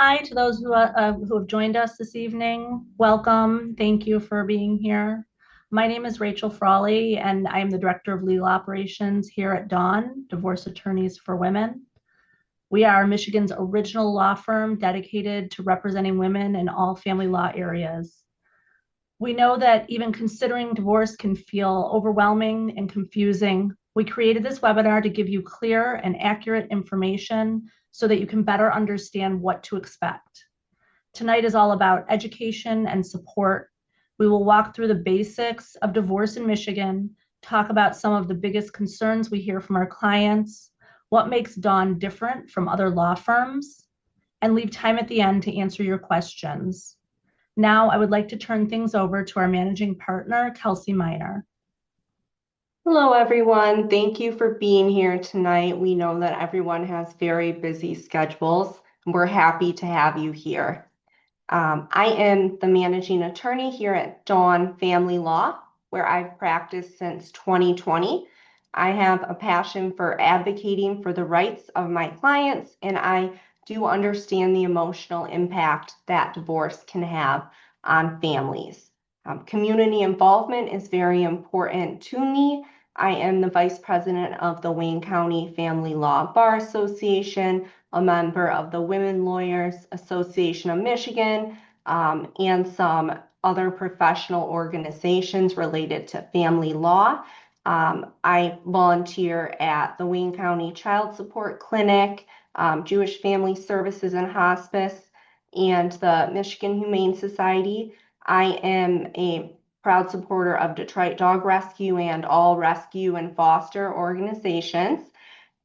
Hi to those who have joined us this evening. Welcome. Thank you for being here. My name is Rachel Frawley, and I am the Director of Legal Operations here at Dawn, Divorce Attorneys for Women. We are Michigan's original law firm dedicated to representing women in all family law areas. We know that even considering divorce can feel overwhelming and confusing. We created this webinar to give you clear and accurate information so that you can better understand what to expect. Tonight is all about education and support. We will walk through the basics of divorce in Michigan, talk about some of the biggest concerns we hear from our clients, what makes Dawn different from other law firms, and leave time at the end to answer your questions. Now, I would like to turn things over to our managing partner, Kelsey Miner. Hello, everyone. Thank you for being here tonight. We know that everyone has very busy schedules, and we're happy to have you here. I am the managing attorney here at Dawn Family Law, where I've practiced since 2020. I have a passion for advocating for the rights of my clients, and I do understand the emotional impact that divorce can have on families. Community involvement is very important to me. I am the vice president of the Wayne County Family Law Bar Association, a member of the Women Lawyers Association of Michigan, and some other professional organizations related to family law. I volunteer at the Wayne County Child Support Clinic, Jewish Family Services and Hospice, and the Michigan Humane Society. I am a proud supporter of Detroit Dog Rescue and all rescue and foster organizations.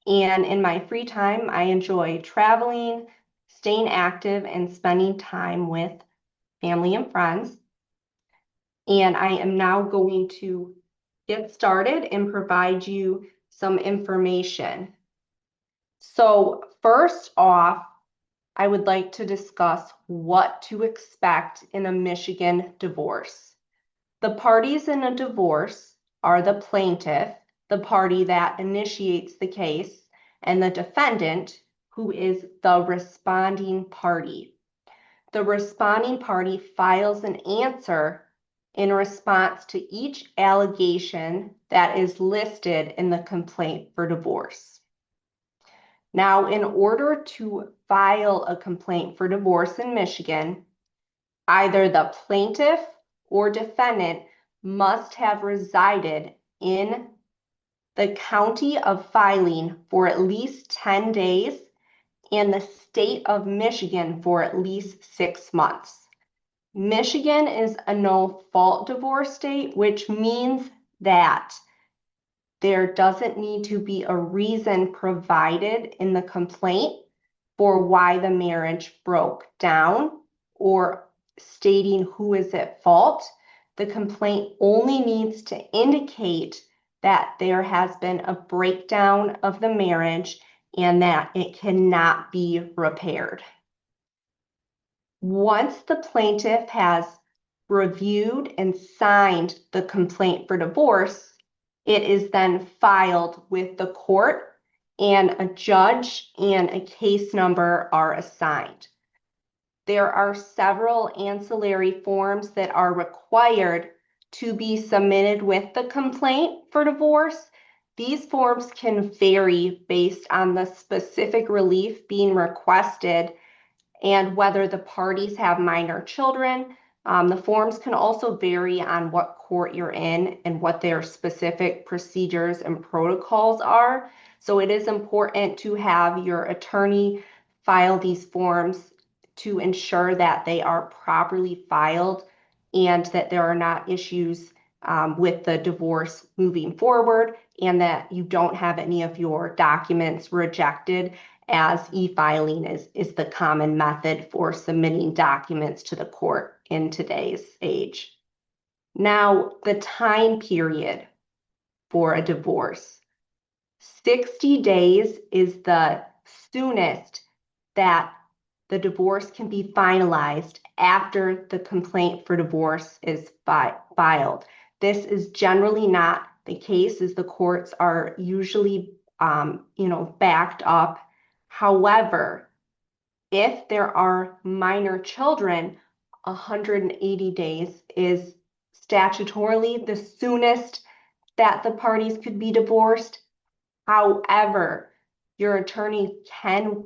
And in my free time, I enjoy traveling, staying active, and spending time with family and friends. And I am now going to get started and provide you some information. So first off, I would like to discuss what to expect in a Michigan divorce. The parties in a divorce are the plaintiff, the party that initiates the case, and the defendant, who is the responding party. The responding party files an answer in response to each allegation that is listed in the complaint for divorce. Now, in order to file a complaint for divorce in Michigan, either the plaintiff or defendant must have resided in the county of filing for at least 10 days and the state of Michigan for at least 6 months. Michigan is a no-fault divorce state, which means that there doesn't need to be a reason provided in the complaint for why the marriage broke down or stating who is at fault. The complaint only needs to indicate that there has been a breakdown of the marriage and that it cannot be repaired. Once the plaintiff has reviewed and signed the complaint for divorce, it is then filed with the court, and a judge and a case number are assigned. There are several ancillary forms that are required to be submitted with the complaint for divorce. These forms can vary based on the specific relief being requested and whether the parties have minor children. The forms can also vary on what court you're in and what their specific procedures and protocols are. So it is important to have your attorney file these forms to ensure that they are properly filed and that there are not issues with the divorce moving forward, and that you don't have any of your documents rejected, as e-filing is the common method for submitting documents to the court in today's age. Now, the time period for a divorce. 60 days is the soonest that the divorce can be finalized after the complaint for divorce is filed. This is generally not the case, as the courts are usually backed up. However, If there are minor children, 180 days is statutorily the soonest that the parties could be divorced. However, your attorney can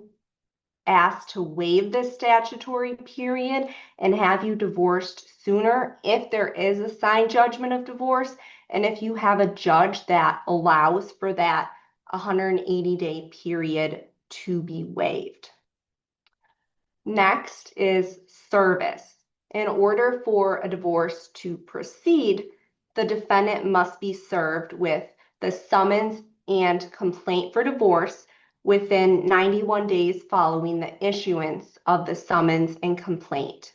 ask to waive this statutory period and have you divorced sooner if there is a signed judgment of divorce and if you have a judge that allows for that 180-day period to be waived. Next is service. In order for a divorce to proceed, the defendant must be served with the summons and complaint for divorce within 91 days following the issuance of the summons and complaint.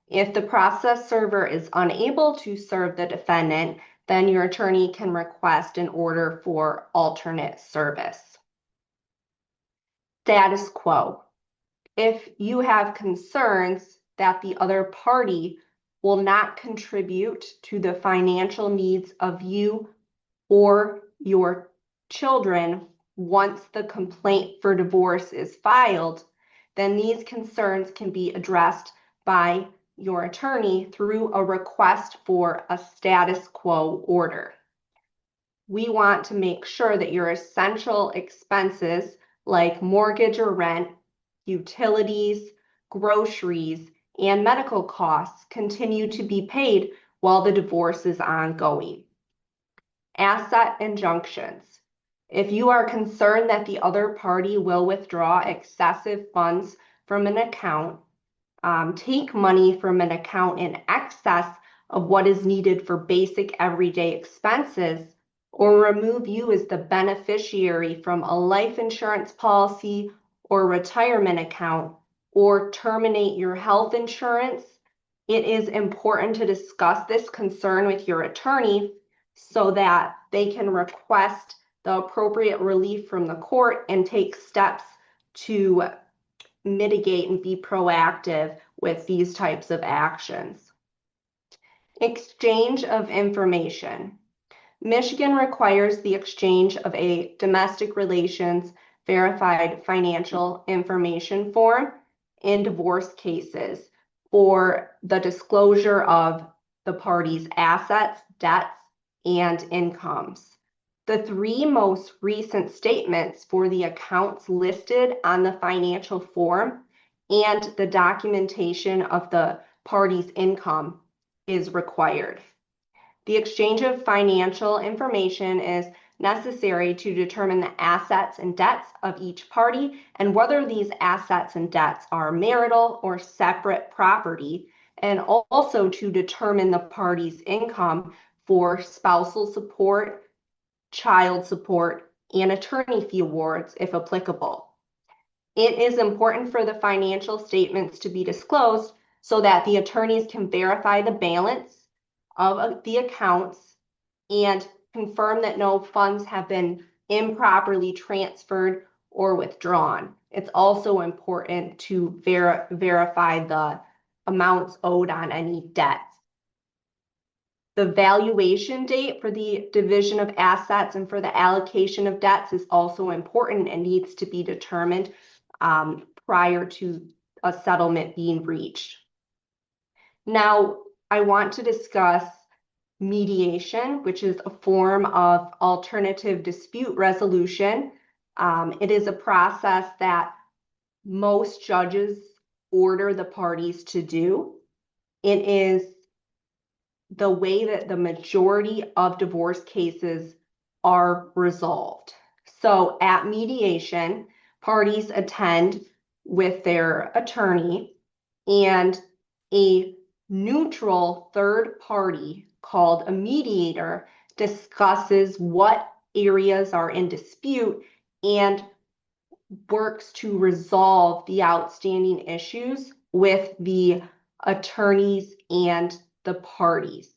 If the process server is unable to serve the defendant, then your attorney can request an order for alternate service. Status quo. If you have concerns that the other party will not contribute to the financial needs of you or your children once the complaint for divorce is filed, then these concerns can be addressed by your attorney through a request for a status quo order. We want to make sure that your essential expenses like mortgage or rent, utilities, groceries, and medical costs continue to be paid while the divorce is ongoing. Asset injunctions. If you are concerned that the other party will withdraw excessive funds from an account, take money from an account in excess of what is needed for basic everyday expenses, or remove you as the beneficiary from a life insurance policy or retirement account, or terminate your health insurance, it is important to discuss this concern with your attorney so that they can request the appropriate relief from the court and take steps to mitigate and be proactive with these types of actions. Exchange of information. Michigan requires the exchange of a domestic relations verified financial information form in divorce cases for the disclosure of the parties' assets, debts, and incomes. The three most recent statements for the accounts listed on the financial form and the documentation of the party's income is required. The exchange of financial information is necessary to determine the assets and debts of each party and whether these assets and debts are marital or separate property, and also to determine the party's income for spousal support, child support, and attorney fee awards if applicable. It is important for the financial statements to be disclosed so that the attorneys can verify the balance of the accounts and confirm that no funds have been improperly transferred or withdrawn. It's also important to verify the amounts owed on any debts. The valuation date for the division of assets and for the allocation of debts is also important and needs to be determined prior to a settlement being reached. Now, I want to discuss mediation, which is a form of alternative dispute resolution. It is a process that most judges order the parties to do. It is the way that the majority of divorce cases are resolved. So at mediation, parties attend with their attorney, and a neutral third party called a mediator discusses what areas are in dispute and works to resolve the outstanding issues with the attorneys and the parties.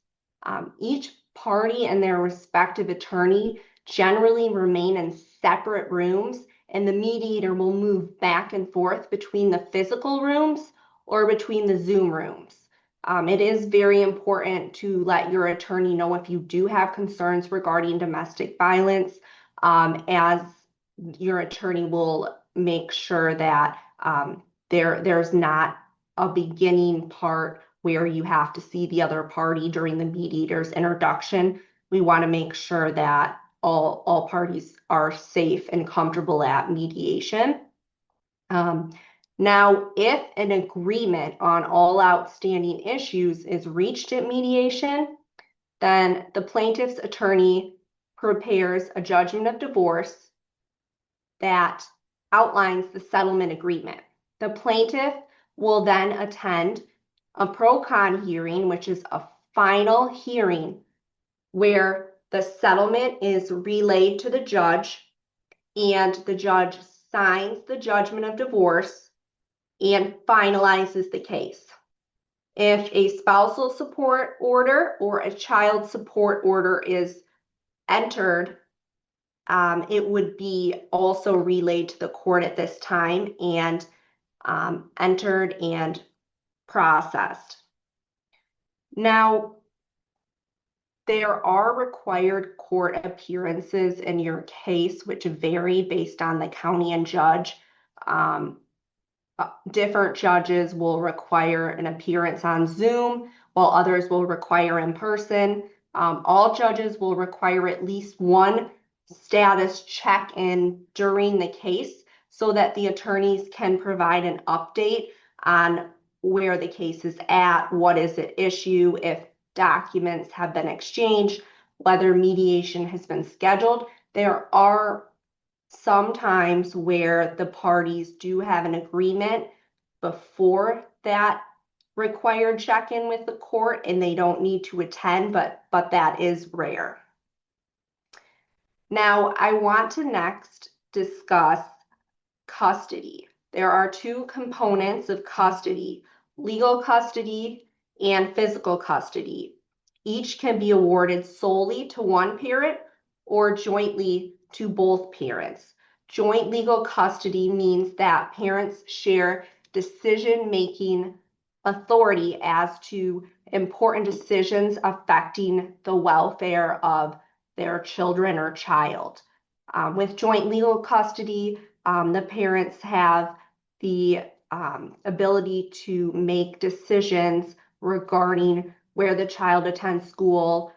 Each party and their respective attorney generally remain in separate rooms, and the mediator will move back and forth between the physical rooms or between the Zoom rooms. It is very important to let your attorney know if you do have concerns regarding domestic violence, as your attorney will make sure that There's not a beginning part where you have to see the other party during the mediator's introduction. We want to make sure that all parties are safe and comfortable at mediation. Um, Now, if an agreement on all outstanding issues is reached at mediation, then the plaintiff's attorney prepares a judgment of divorce that outlines the settlement agreement. The plaintiff will then attend a pro-con hearing, which is a final hearing where the settlement is relayed to the judge and the judge signs the judgment of divorce and finalizes the case. If a spousal support order or a child support order is entered, it would be also relayed to the court at this time and entered and processed. Now, there are required court appearances in your case, which vary based on the county and judge. Different judges will require an appearance on Zoom, while others will require in person. All judges will require at least one status check-in during the case so that the attorneys can provide an update on where the case is at, what is at issue, if documents have been exchanged, whether mediation has been scheduled. There are sometimes where the parties do have an agreement before that required check-in with the court and they don't need to attend, but that is rare. Now, I want to next discuss custody. There are two components of custody: legal custody and physical custody. Each can be awarded solely to one parent or jointly to both parents. Joint legal custody means that parents share decision-making authority as to important decisions affecting the welfare of their children or child. With joint legal custody, the parents have the ability to make decisions regarding where the child attends school,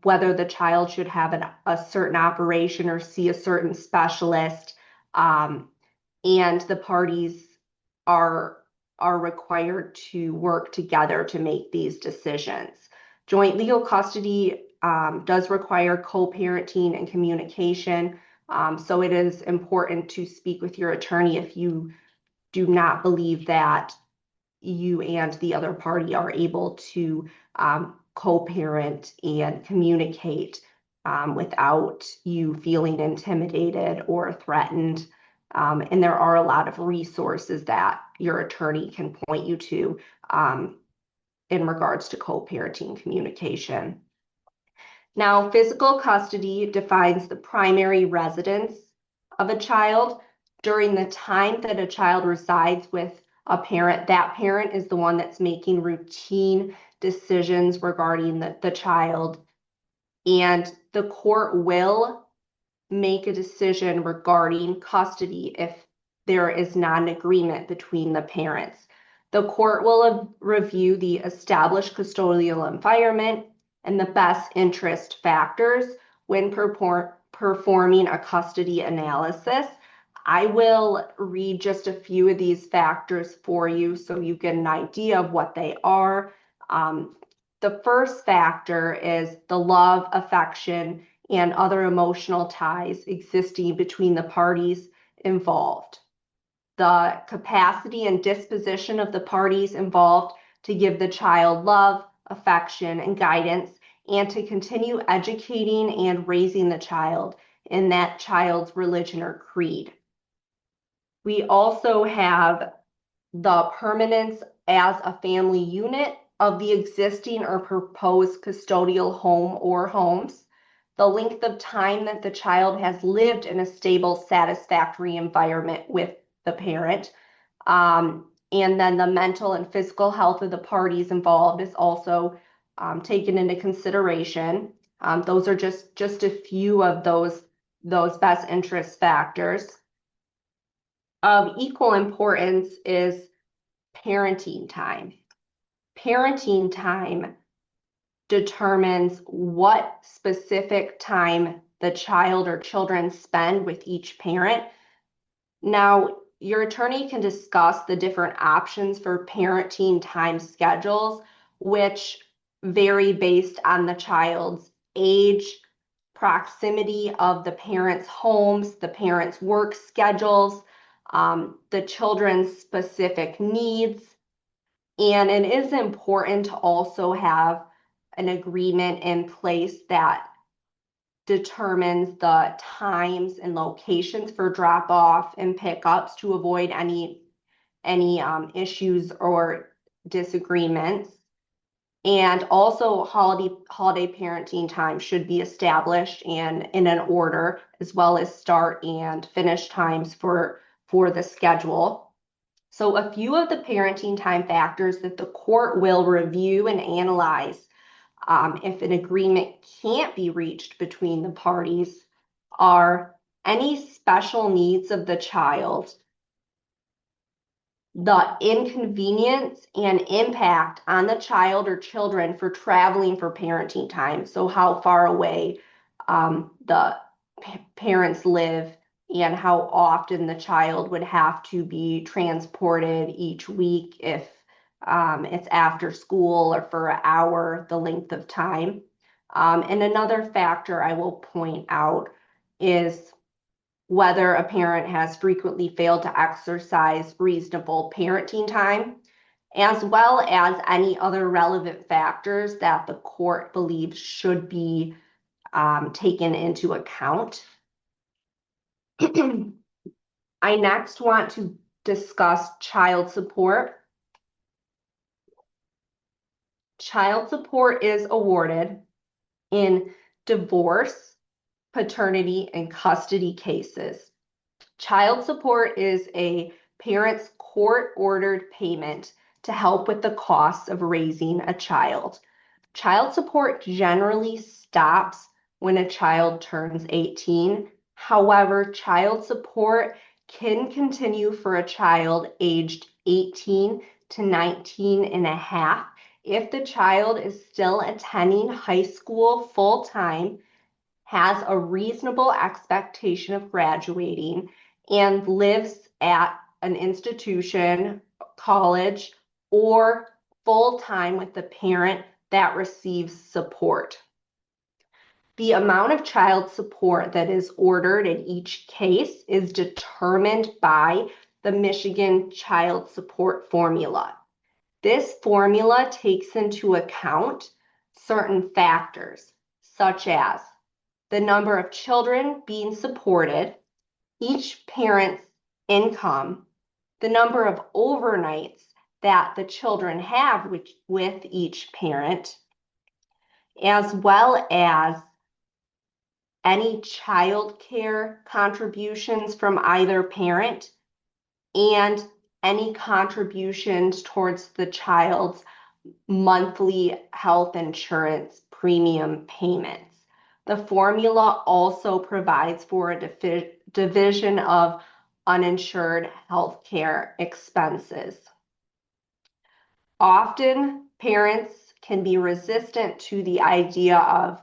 whether the child should have a certain operation or see a certain specialist, and the parties are required to work together to make these decisions. Joint legal custody does require co-parenting and communication. So it is important to speak with your attorney if you do not believe that you and the other party are able to co-parent and communicate without you feeling intimidated or threatened. And there are a lot of resources that your attorney can point you to in regards to co-parenting communication. Now, physical custody defines the primary residence of a child. During the time that a child resides with a parent, that parent is the one that's making routine decisions regarding the child. And the court will make a decision regarding custody if there is not an agreement between the parents. The court will review the established custodial environment and the best interest factors when performing a custody analysis. I will read just a few of these factors for you so you get an idea of what they are. The first factor is the love, affection, and other emotional ties existing between the parties involved. The capacity and disposition of the parties involved to give the child love, affection, and guidance, and to continue educating and raising the child in that child's religion or creed. We also have the permanence as a family unit of the existing or proposed custodial home or homes, the length of time that the child has lived in a stable, satisfactory environment with the parent, and then the mental and physical health of the parties involved is also taken into consideration. Those are just a few of those best interest factors. Of equal importance is parenting time. Parenting time determines what specific time the child or children spend with each parent. Now, your attorney can discuss the different options for parenting time schedules, which vary based on the child's age, proximity of the parents' homes, the parents' work schedules, the children's specific needs. And it is important to also have an agreement in place that determines the times and locations for drop off and pickups to avoid any issues or disagreements. And also holiday parenting time should be established and in an order, as well as start and finish times for the schedule. So a few of the parenting time factors that the court will review and analyze if an agreement can't be reached between the parties are any special needs of the child, the inconvenience and impact on the child or children for traveling for parenting time. So how far away the parents live and how often the child would have to be transported each week if it's after school or for an hour, the length of time. And another factor I will point out is whether a parent has frequently failed to exercise reasonable parenting time, as well as any other relevant factors that the court believes should be taken into account. I next want to discuss child support. Child support is awarded in divorce, paternity, and custody cases. Child support is a parent's court-ordered payment to help with the costs of raising a child. Child support generally stops when a child turns 18. However, child support can continue for a child aged 18 to 19 and a half if the child is still attending high school full-time, has a reasonable expectation of graduating, and lives at an institution, college, or full-time with the parent that receives support. The amount of child support that is ordered in each case is determined by the Michigan Child Support Formula. This formula takes into account certain factors, such as the number of children being supported, each parent's income, the number of overnights that the children have with each parent, as well as any child care contributions from either parent and any contributions towards the child's monthly health insurance premium payments. The formula also provides for a division of uninsured health care expenses. Often, parents can be resistant to the idea of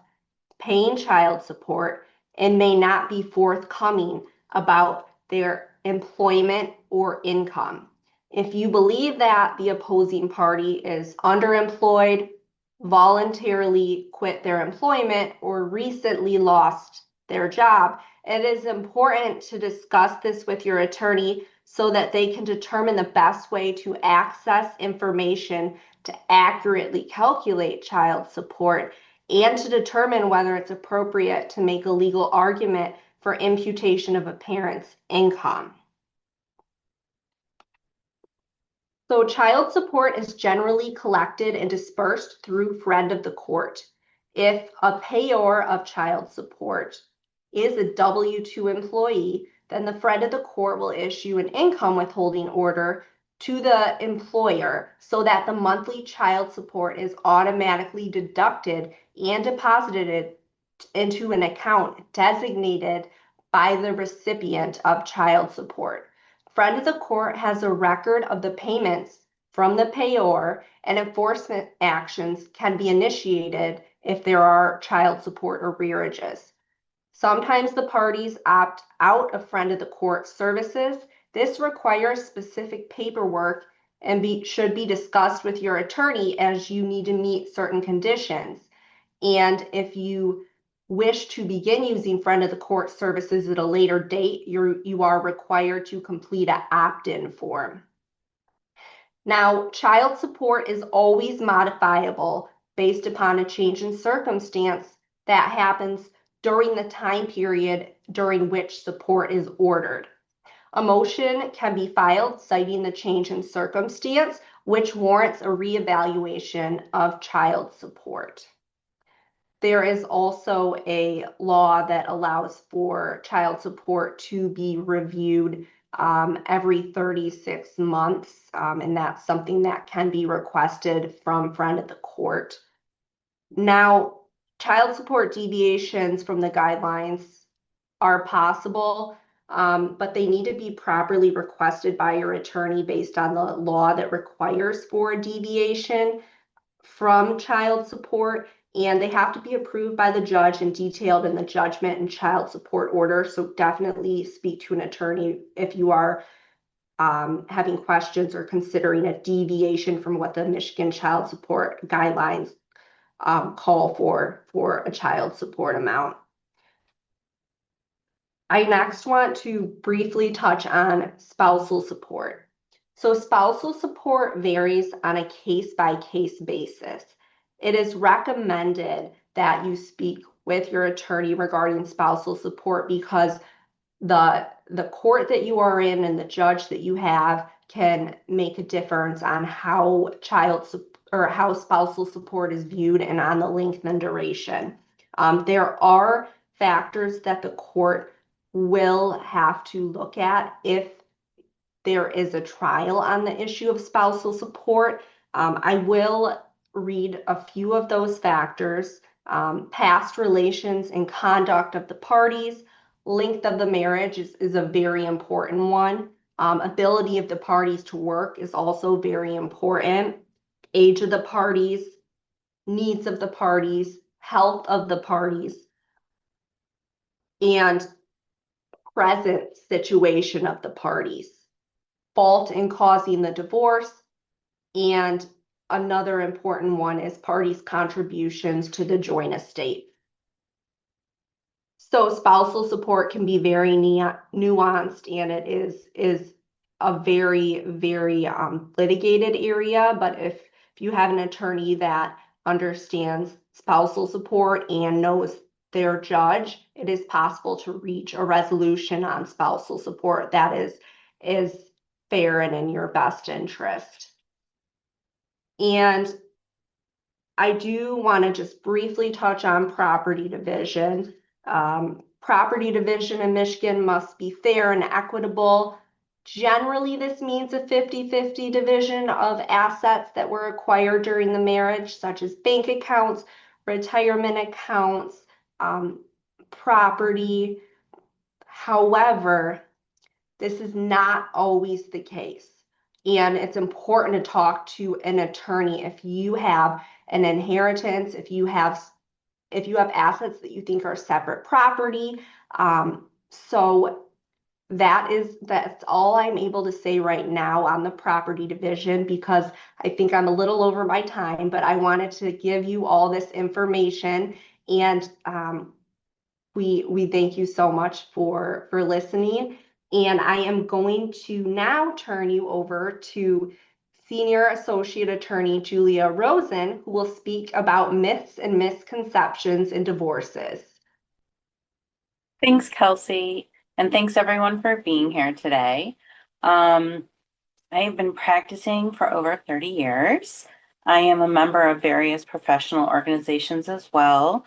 paying child support and may not be forthcoming about their employment or income. If you believe that the opposing party is underemployed, voluntarily quit their employment, or recently lost their job, it is important to discuss this with your attorney so that they can determine the best way to access information to accurately calculate child support and to determine whether it's appropriate to make a legal argument for imputation of a parent's income. So child support is generally collected and dispersed through friend of the court. If a payor of child support is a W-2 employee, then the friend of the court will issue an income withholding order to the employer so that the monthly child support is automatically deducted and deposited into an account designated by the recipient of child support. Friend of the court has a record of the payments from the payor, and enforcement actions can be initiated if there are child support arrearages. Sometimes the parties opt out of friend of the court services. This requires specific paperwork and should be discussed with your attorney as you need to meet certain conditions. And if you wish to begin using friend of the court services at a later date, you are required to complete an opt-in form. Now, child support is always modifiable based upon a change in circumstance that happens during the time period during which support is ordered. A motion can be filed citing the change in circumstance, which warrants a reevaluation of child support. There is also a law that allows for child support to be reviewed every 36 months, and that's something that can be requested from friend of the court. Now, child support deviations from the guidelines are possible, but they need to be properly requested by your attorney based on the law that requires for a deviation from child support, and they have to be approved by the judge and detailed in the judgment and child support order. So definitely speak to an attorney if you are having questions or considering a deviation from what the Michigan child support guidelines call for a child support amount. I next want to briefly touch on spousal support. So spousal support varies on a case-by-case basis. It is recommended that you speak with your attorney regarding spousal support because the court that you are in and the judge that you have can make a difference on how how spousal support is viewed and on the length and duration. There are factors that the court will have to look at if there is a trial on the issue of spousal support. I will read a few of those factors. Past relations and conduct of the parties, length of the marriage is a very important one. Ability of the parties to work is also very important. Age of the parties, needs of the parties, health of the parties, and present situation of the parties. Fault in causing the divorce, and another important one is parties' contributions to the joint estate. So spousal support can be very nuanced, and it is a very, very litigated area. But if you have an attorney that understands spousal support and knows their judge, it is possible to reach a resolution on spousal support that is fair and in your best interest. And I do want to just briefly touch on property division. Property division in Michigan must be fair and equitable. Generally, this means a 50-50 division of assets that were acquired during the marriage, such as bank accounts, retirement accounts, property. However, this is not always the case. And it's important to talk to an attorney if you have an inheritance, if you have assets that you think are separate property. So that's all I'm able to say right now on the property division, because I think I'm a little over my time, but I wanted to give you all this information, and we thank you so much for listening. And I am going to now turn you over to Senior Associate Attorney Julia Rosen, who will speak about myths and misconceptions in divorces. Thanks, Kelsey, and thanks everyone for being here today. I have been practicing for over 30 years. I am a member of various professional organizations as well.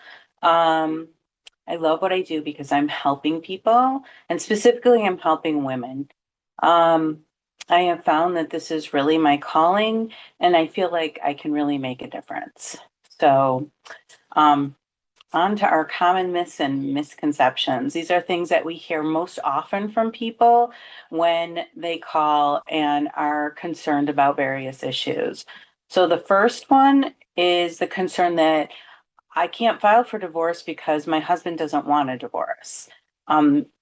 I love what I do because I'm helping people, and specifically I'm helping women. I have found that this is really my calling, and I feel like I can really make a difference. So On to our common myths and misconceptions. These are things that we hear most often from people when they call and are concerned about various issues. So the first one is the concern that I can't file for divorce because my husband doesn't want a divorce.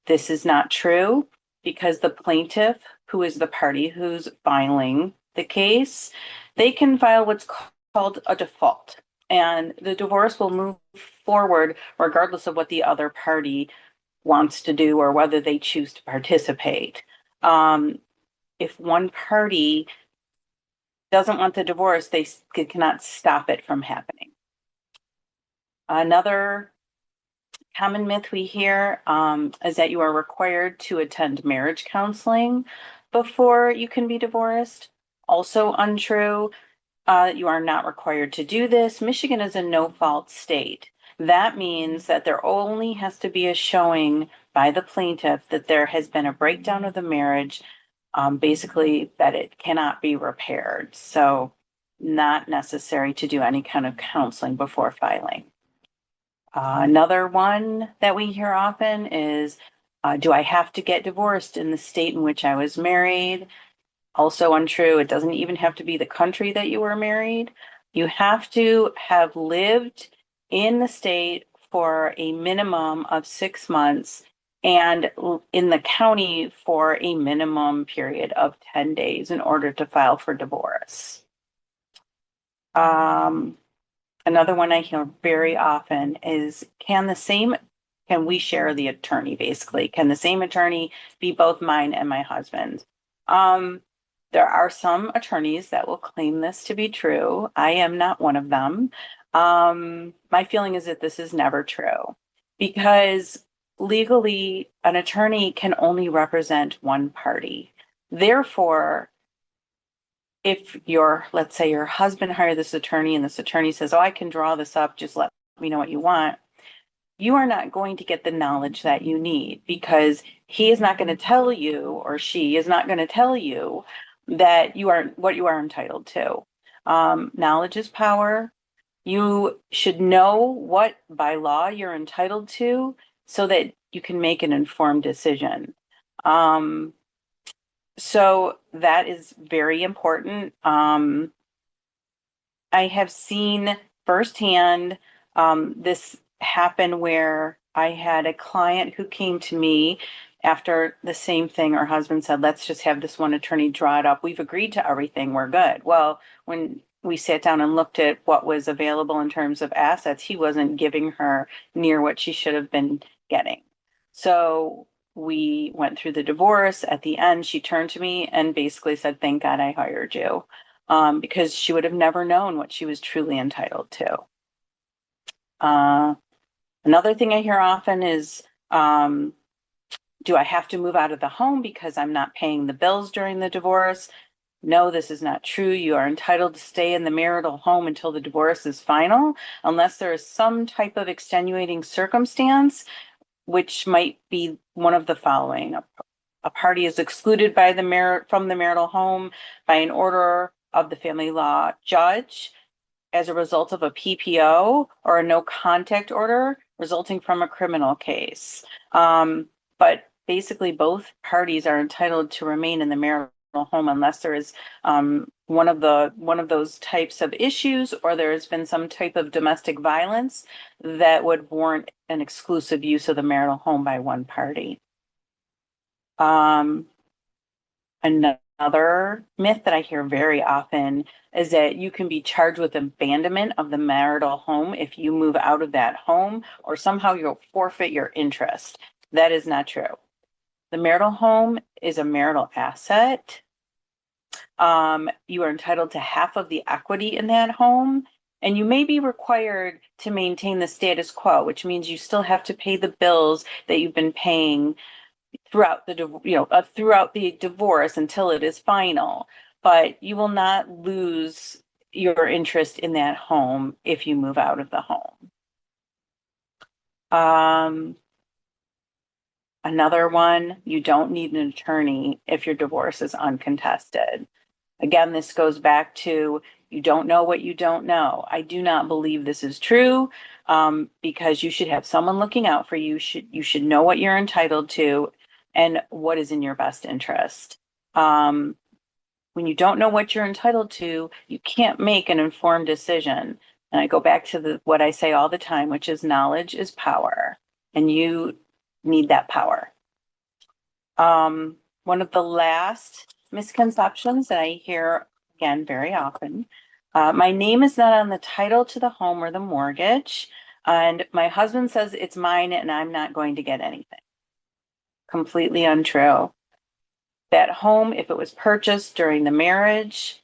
This is not true because the plaintiff, who is the party who's filing the case, they can file what's called a default, and the divorce will move forward regardless of what the other party wants to do or whether they choose to participate. If one party doesn't want the divorce, they cannot stop it from happening. Another common myth we hear is that you are required to attend marriage counseling before you can be divorced. Also untrue. You are not required to do this. Michigan is a no-fault state. That means that there only has to be a showing by the plaintiff that there has been a breakdown of the marriage, basically that it cannot be repaired. So not necessary to do any kind of counseling before filing. Another one that we hear often is, do I have to get divorced in the state in which I was married? Also untrue. It doesn't even have to be the country that you were married. You have to have lived in the state for a minimum of 6 months and in the county for a minimum period of 10 days in order to file for divorce. Another one I hear very often is, can we share the attorney, basically? Can the same attorney be both mine and my husband? There are some attorneys that will claim this to be true. I am not one of them. My feeling is that this is never true because legally an attorney can only represent one party. Therefore, if let's say your husband hired this attorney and this attorney says, oh, I can draw this up, just let me know what you want, you are not going to get the knowledge that you need because he is not going to tell you, or she is not going to tell you that what you are entitled to. Knowledge is power. You should know what by law you're entitled to so that you can make an informed decision. So that is very important. I have seen firsthand this happen where I had a client who came to me after the same thing. Her husband said, let's just have this one attorney draw it up. We've agreed to everything. We're good. Well, when we sat down and looked at what was available in terms of assets, he wasn't giving her near what she should have been getting. So we went through the divorce. At the end, she turned to me and basically said, thank God I hired you, because she would have never known what she was truly entitled to. Another thing I hear often is, do I have to move out of the home because I'm not paying the bills during the divorce? No, this is not true. You are entitled to stay in the marital home until the divorce is final, unless there is some type of extenuating circumstance, which might be one of the following. A party is excluded from the marital home by an order of the family law judge as a result of a PPO or a no contact order resulting from a criminal case. But basically both parties are entitled to remain in the marital home unless there is one of those types of issues, or there has been some type of domestic violence that would warrant an exclusive use of the marital home by one party. Another myth that I hear very often is that you can be charged with abandonment of the marital home if you move out of that home, or somehow you'll forfeit your interest. That is not true. The marital home is a marital asset. You are entitled to half of the equity in that home, and you may be required to maintain the status quo, which means you still have to pay the bills that you've been paying throughout the divorce until it is final. But you will not lose your interest in that home if you move out of the home. Another one, you don't need an attorney if your divorce is uncontested. Again, this goes back to you don't know what you don't know. I do not believe this is true, because you should have someone looking out for you. You should know what you're entitled to and what is in your best interest. When you don't know what you're entitled to, you can't make an informed decision. And I go back to what I say all the time, which is knowledge is power, and you need that power. One of the last misconceptions that I hear again very often, my name is not on the title to the home or the mortgage, and my husband says it's mine and I'm not going to get anything. Completely untrue. That home, if it was purchased during the marriage,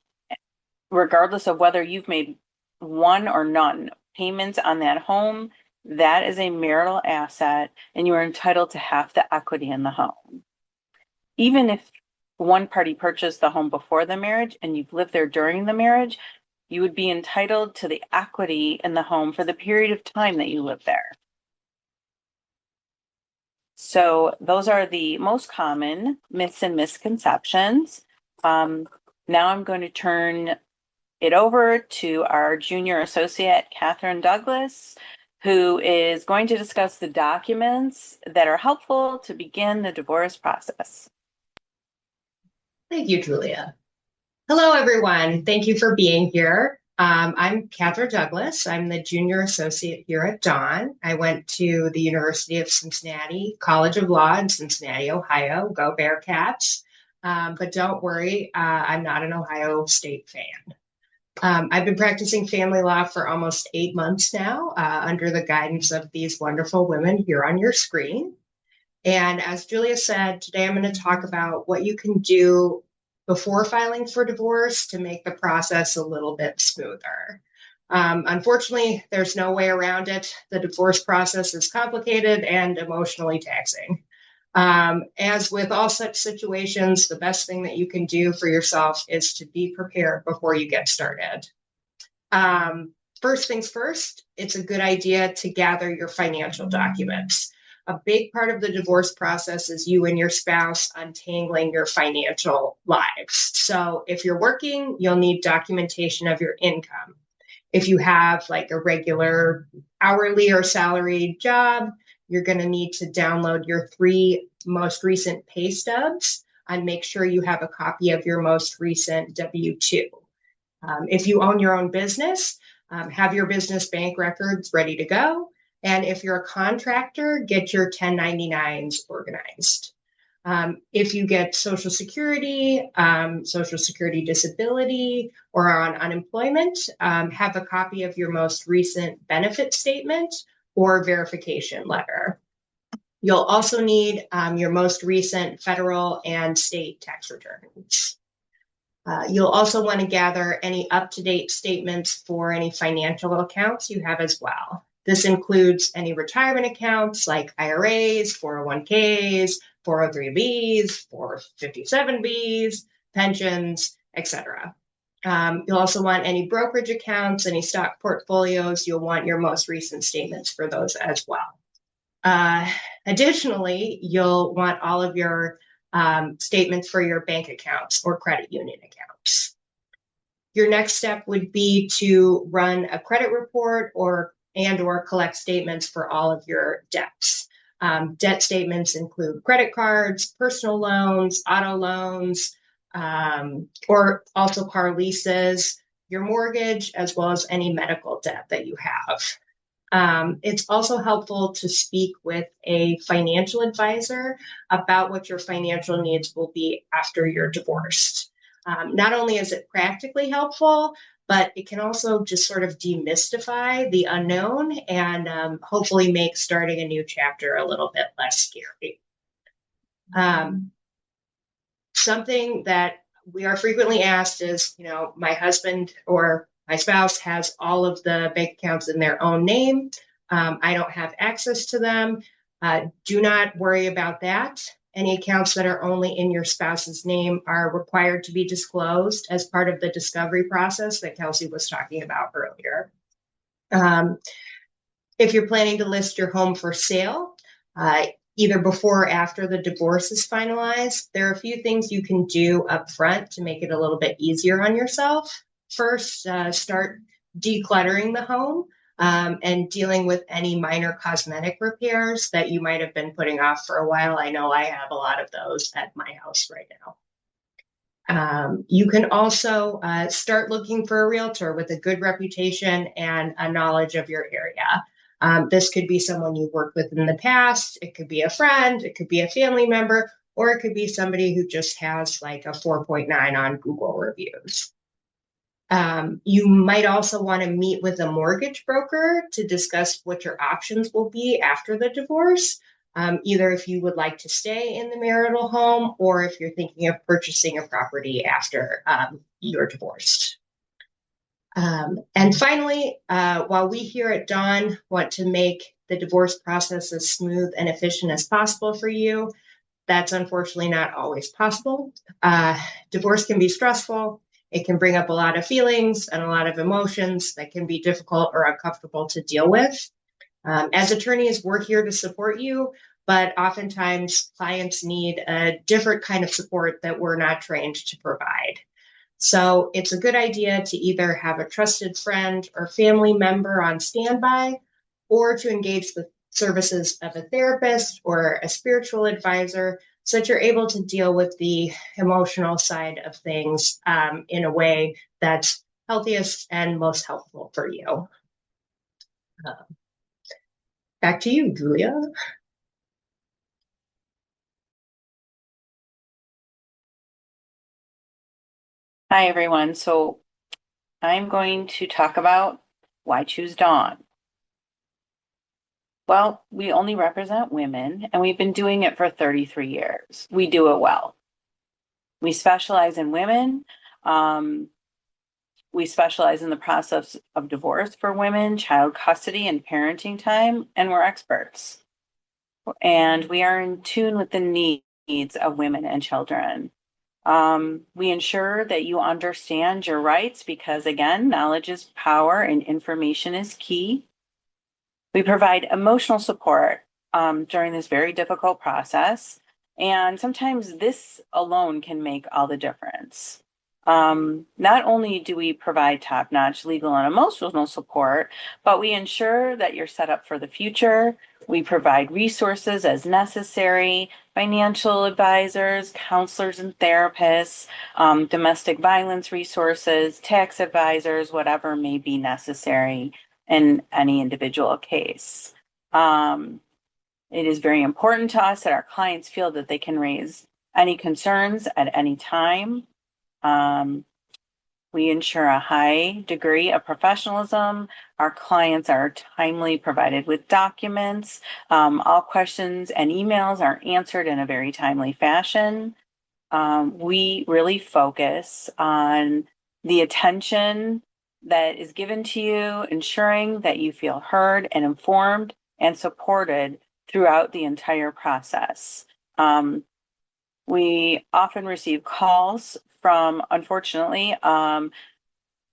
regardless of whether you've made one or none payments on that home, that is a marital asset and you are entitled to half the equity in the home. Even if one party purchased the home before the marriage and you've lived there during the marriage, you would be entitled to the equity in the home for the period of time that you live there. So those are the most common myths and misconceptions. Now I'm going to turn it over to our junior associate, Catherine Douglas, who is going to discuss the documents that are helpful to begin the divorce process. Thank you, Julia. Hello, everyone. Thank you for being here. I'm Catherine Douglas. I'm the junior associate here at Dawn. I went to the University of Cincinnati College of Law in Cincinnati, Ohio. Go Bearcats. But don't worry, I'm not an Ohio State fan. I've been practicing family law for almost 8 months now, under the guidance of these wonderful women here on your screen. And as Julia said, today I'm going to talk about what you can do before filing for divorce to make the process a little bit smoother. Unfortunately, there's no way around it. The divorce process is complicated and emotionally taxing. As with all such situations, the best thing that you can do for yourself is to be prepared before you get started. First things first, it's a good idea to gather your financial documents. A big part of the divorce process is you and your spouse untangling your financial lives. So if you're working, you'll need documentation of your income. If you have like a regular hourly or salaried job, you're going to need to download your 3 most recent pay stubs and make sure you have a copy of your most recent W-2. If you own your own business, have your business bank records ready to go. And if you're a contractor, get your 1099s organized. If you get Social Security disability, or are on unemployment, have a copy of your most recent benefit statement or verification letter. You'll also need your most recent federal and state tax returns. You'll also want to gather any up-to-date statements for any financial accounts you have as well. This includes any retirement accounts like IRAs, 401ks, 403bs, 457bs, pensions, etc. You'll also want any brokerage accounts, any stock portfolios. You'll want your most recent statements for those as well. Additionally, you'll want all of your statements for your bank accounts or credit union accounts. Your next step would be to run a credit report or collect statements for all of your debts. Debt statements include credit cards, personal loans, auto loans, or also car leases, your mortgage, as well as any medical debt that you have. It's also helpful to speak with a financial advisor about what your financial needs will be after you're divorced. Not only is it practically helpful, but it can also just sort of demystify the unknown and hopefully make starting a new chapter a little bit less scary. Something that we are frequently asked is, my husband or my spouse has all of the bank accounts in their own name. I don't have access to them. Do not worry about that. Any accounts that are only in your spouse's name are required to be disclosed as part of the discovery process that Kelsey was talking about earlier. If you're planning to list your home for sale, either before or after the divorce is finalized, there are a few things you can do up front to make it a little bit easier on yourself. First, start decluttering the home and dealing with any minor cosmetic repairs that you might have been putting off for a while. I know I have a lot of those at my house right now. You can also start looking for a realtor with a good reputation and a knowledge of your area. This could be someone you've worked with in the past. It could be a friend. It could be a family member, or it could be somebody who just has like a 4.9 on Google reviews. You might also want to meet with a mortgage broker to discuss what your options will be after the divorce. Either if you would like to stay in the marital home or if you're thinking of purchasing a property after you're divorced. And finally, while we here at Dawn want to make the divorce process as smooth and efficient as possible for you, that's unfortunately not always possible. Divorce can be stressful. It can bring up a lot of feelings and a lot of emotions that can be difficult or uncomfortable to deal with. As attorneys, we're here to support you, but oftentimes clients need a different kind of support that we're not trained to provide. So it's a good idea to either have a trusted friend or family member on standby, or to engage the services of a therapist or a spiritual advisor so that you're able to deal with the emotional side of things in a way that's healthiest and most helpful for you. Back to you, Julia. Hi, everyone. So I'm going to talk about why choose Dawn. Well, we only represent women, and we've been doing it for 33 years. We do it well. We specialize in women. We specialize in the process of divorce for women, child custody, and parenting time, and we're experts. And we are in tune with the needs of women and children. We ensure that you understand your rights because, again, knowledge is power and information is key. We provide emotional support during this very difficult process. And sometimes this alone can make all the difference. Not only do we provide top-notch legal and emotional support, but we ensure that you're set up for the future. We provide resources as necessary, financial advisors, counselors and therapists, domestic violence resources, tax advisors, whatever may be necessary in any individual case. It is very important to us that our clients feel that they can raise any concerns at any time. We ensure a high degree of professionalism. Our clients are timely provided with documents. All questions and emails are answered in a very timely fashion. We really focus on the attention that is given to you, ensuring that you feel heard and informed and supported throughout the entire process. We often receive calls from, unfortunately,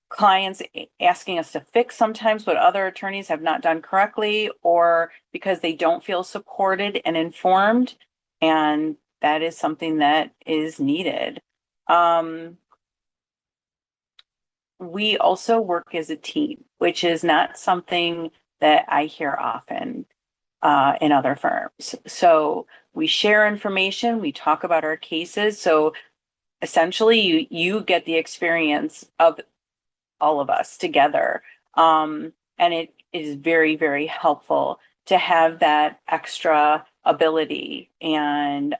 clients asking us to fix sometimes what other attorneys have not done correctly, or because they don't feel supported and informed, and that is something that is needed. We also work as a team, which is not something that I hear often in other firms. So we share information, we talk about our cases. So essentially you get the experience of all of us together. And it is very, very helpful to have that extra ability. And,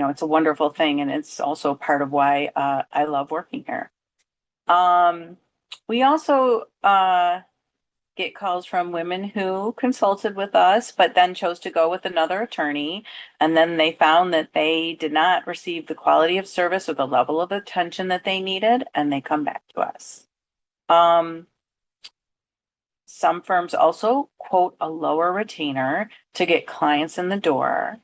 it's a wonderful thing. And it's also part of why I love working here. We also get calls from women who consulted with us, but then chose to go with another attorney. And then they found that they did not receive the quality of service or the level of attention that they needed, and they come back to us. Some firms also quote a lower retainer to get clients in the door.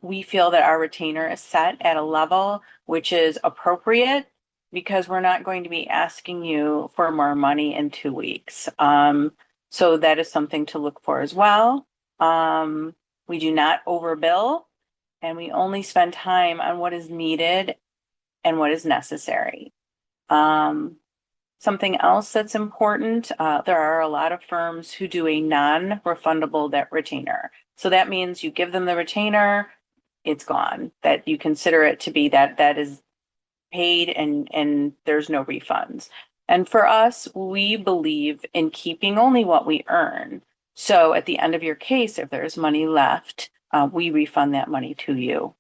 We feel that our retainer is set at a level which is appropriate because we're not going to be asking you for more money in 2 weeks. So that is something to look for as well. We do not overbill, and we only spend time on what is needed and what is necessary. Something else that's important, there are a lot of firms who do a non-refundable debt retainer. So that means you give them the retainer, it's gone, that you consider it to be that is paid and there's no refunds. And for us, we believe in keeping only what we earn. So at the end of your case, if there's money left, we refund that money to you.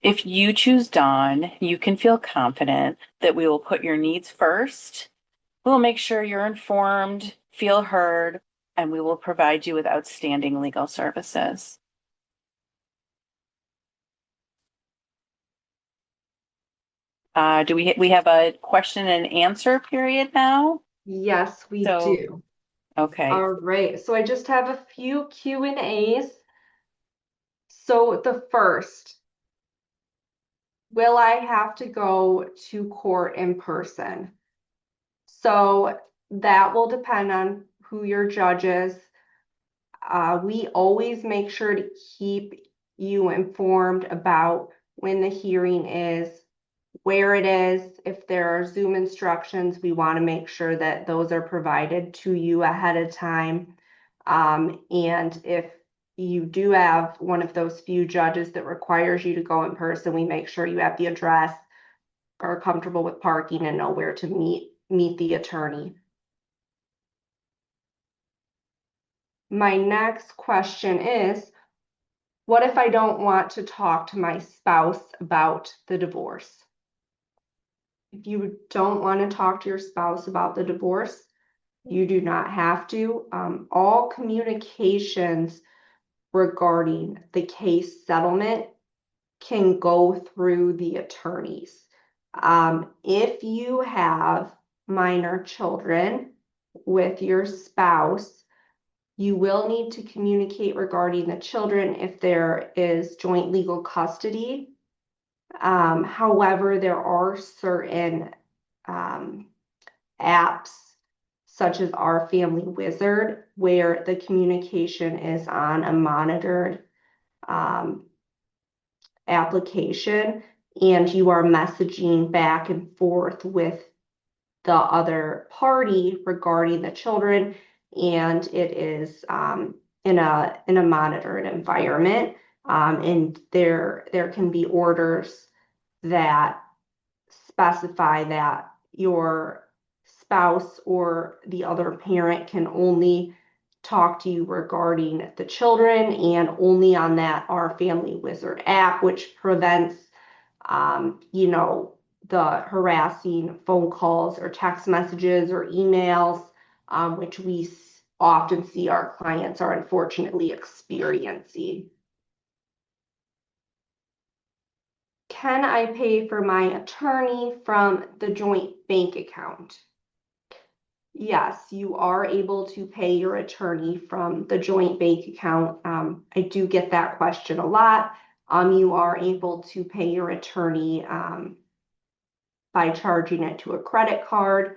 If you choose Dawn, you can feel confident that we will put your needs first. We'll make sure you're informed, feel heard, and we will provide you with outstanding legal services. Do we have a question and answer period now? Yes, we So- do. Okay. All right, so I just have a few Q&As. So the first, will I have to go to court in person? So that will depend on who your judge is. We always make sure to keep you informed about when the hearing is, where it is. If there are Zoom instructions, we want to make sure that those are provided to you ahead of time. And if you do have one of those few judges that requires you to go in person, we make sure you have the address, are comfortable with parking, and know where to meet the attorney. My next question is, what if I don't want to talk to my spouse about the divorce? If you don't want to talk to your spouse about the divorce, you do not have to. All communications regarding the case settlement can go through the attorneys. If you have minor children with your spouse, you will need to communicate regarding the children if there is joint legal custody. However, there are certain apps such as Our Family Wizard where the communication is on a monitored application, and you are messaging back and forth with the other party regarding the children, and it is in a monitored environment. And there can be orders that specify that your spouse or the other parent can only talk to you regarding the children, and only on that Our Family Wizard app, which prevents the harassing phone calls or text messages or emails, which we often see our clients are unfortunately experiencing. Can I pay for my attorney from the joint bank account? Yes, you are able to pay your attorney from the joint bank account. I do get that question a lot. You are able to pay your attorney by charging it to a credit card.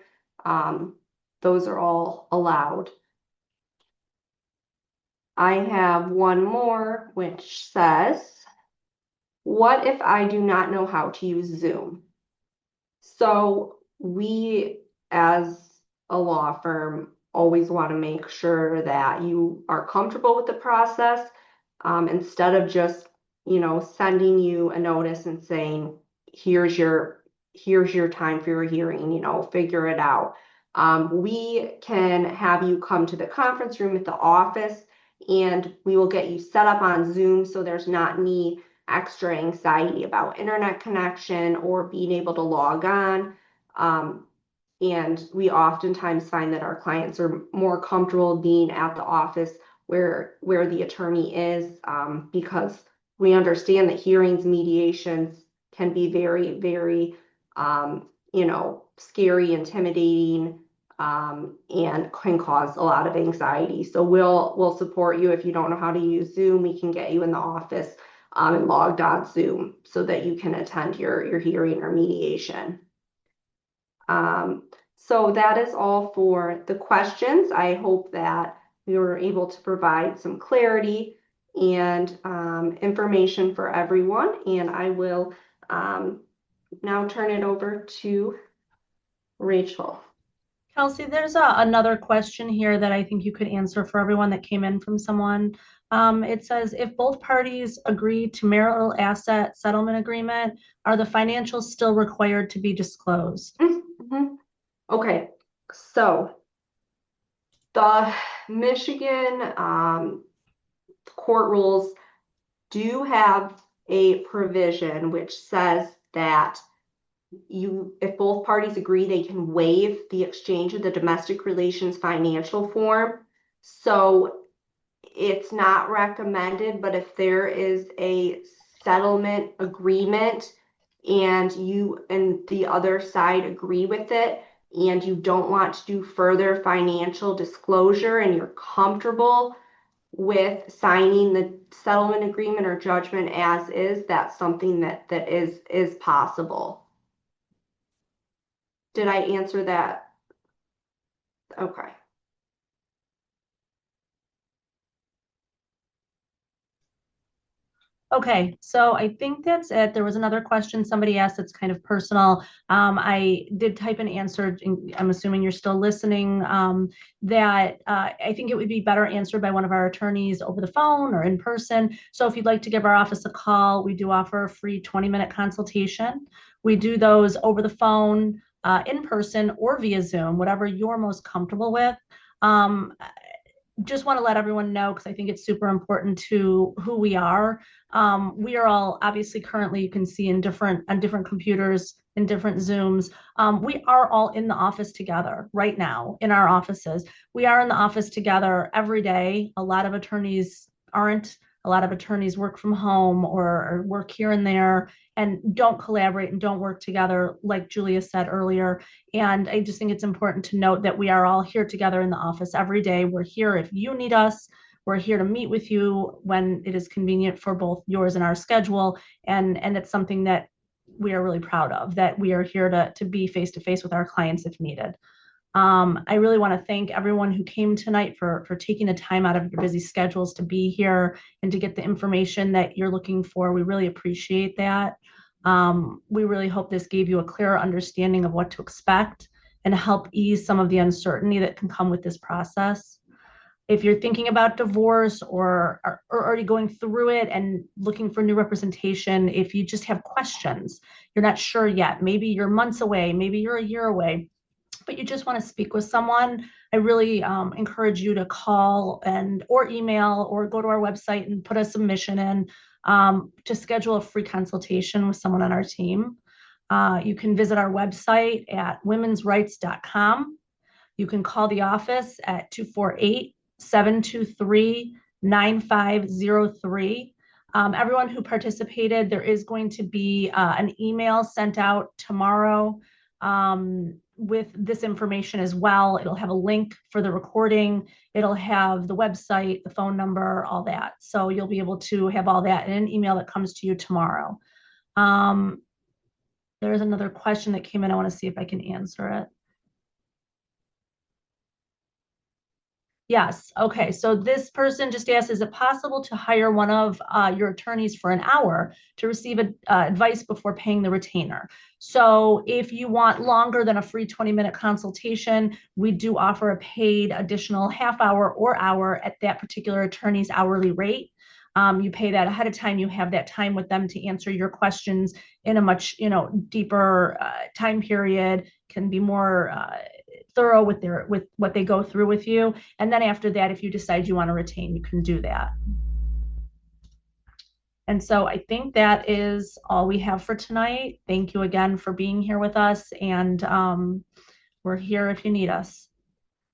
Those are all allowed. I have one more which says, what if I do not know how to use Zoom? So we, as a law firm, always want to make sure that you are comfortable with the process. Instead of just, sending you a notice and saying, here's your time for your hearing, figure it out. We can have you come to the conference room at the office, and we will get you set up on Zoom so there's not any extra anxiety about internet connection or being able to log on. And we oftentimes find that our clients are more comfortable being at the office where the attorney is, because we understand that hearings, mediations can be very, very, scary, intimidating, and can cause a lot of anxiety. So we'll support you. If you don't know how to use Zoom, we can get you in the office and logged on Zoom so that you can attend your hearing or mediation. So that is all for the questions. I hope that we were able to provide some clarity and information for everyone. And I will now turn it over to Rachel. Kelsey, there's another question here that I think you could answer for everyone that came in from someone. It says, if both parties agree to marital asset settlement agreement, are the financials still required to be disclosed? Mm-hmm. Okay, so the Michigan court rules do have a provision which says that if both parties agree, they can waive the exchange of the domestic relations financial form. So it's not recommended, but if there is a settlement agreement and you and the other side agree with it, and you don't want to do further financial disclosure and you're comfortable with signing the settlement agreement or judgment as is, that's something that is possible. Did I answer that? Okay. Okay, so I think that's it. There was another question somebody asked that's kind of personal. I did type an answer, I'm assuming you're still listening, that I think it would be better answered by one of our attorneys over the phone or in person. So if you'd like to give our office a call, we do offer a free 20-minute consultation. We do those over the phone, in person, or via Zoom, whatever you're most comfortable with. Just want to let everyone know, because I think it's super important to who we are. We are all obviously currently, you can see on different computers, in different Zooms. We are all in the office together right now in our offices. We are in the office together every day. A lot of attorneys aren't. A lot of attorneys work from home or work here and there and don't collaborate and don't work together, like Julia said earlier. And I just think it's important to note that we are all here together in the office every day. We're here if you need us. We're here to meet with you when it is convenient for both yours and our schedule. And it's something that we are really proud of, that we are here to be face to face with our clients if needed. I really want to thank everyone who came tonight for taking the time out of your busy schedules to be here and to get the information that you're looking for. We really appreciate that. We really hope this gave you a clearer understanding of what to expect and help ease some of the uncertainty that can come with this process. If you're thinking about divorce or already going through it and looking for new representation, if you just have questions, you're not sure yet, maybe you're months away, maybe you're a year away, but you just want to speak with someone, I really encourage you to call or email or go to our website and put a submission in to schedule a free consultation with someone on our team. You can visit our website at womensrights.com. You can call the office at 248-723-9503. Everyone who participated, there is going to be an email sent out tomorrow with this information as well. It'll have a link for the recording. It'll have the website, the phone number, all that. So you'll be able to have all that in an email that comes to you tomorrow. There's another question that came in. I want to see if I can answer it. Yes. Okay. So this person just asked, is it possible to hire one of your attorneys for an hour to receive advice before paying the retainer? So if you want longer than a free 20-minute consultation, we do offer a paid additional half hour or hour at that particular attorney's hourly rate. You pay that ahead of time. You have that time with them to answer your questions in a much, deeper time period, can be more thorough with what they go through with you. And then after that, if you decide you want to retain, you can do that. And so I think that is all we have for tonight. Thank you again for being here with us. And we're here if you need us.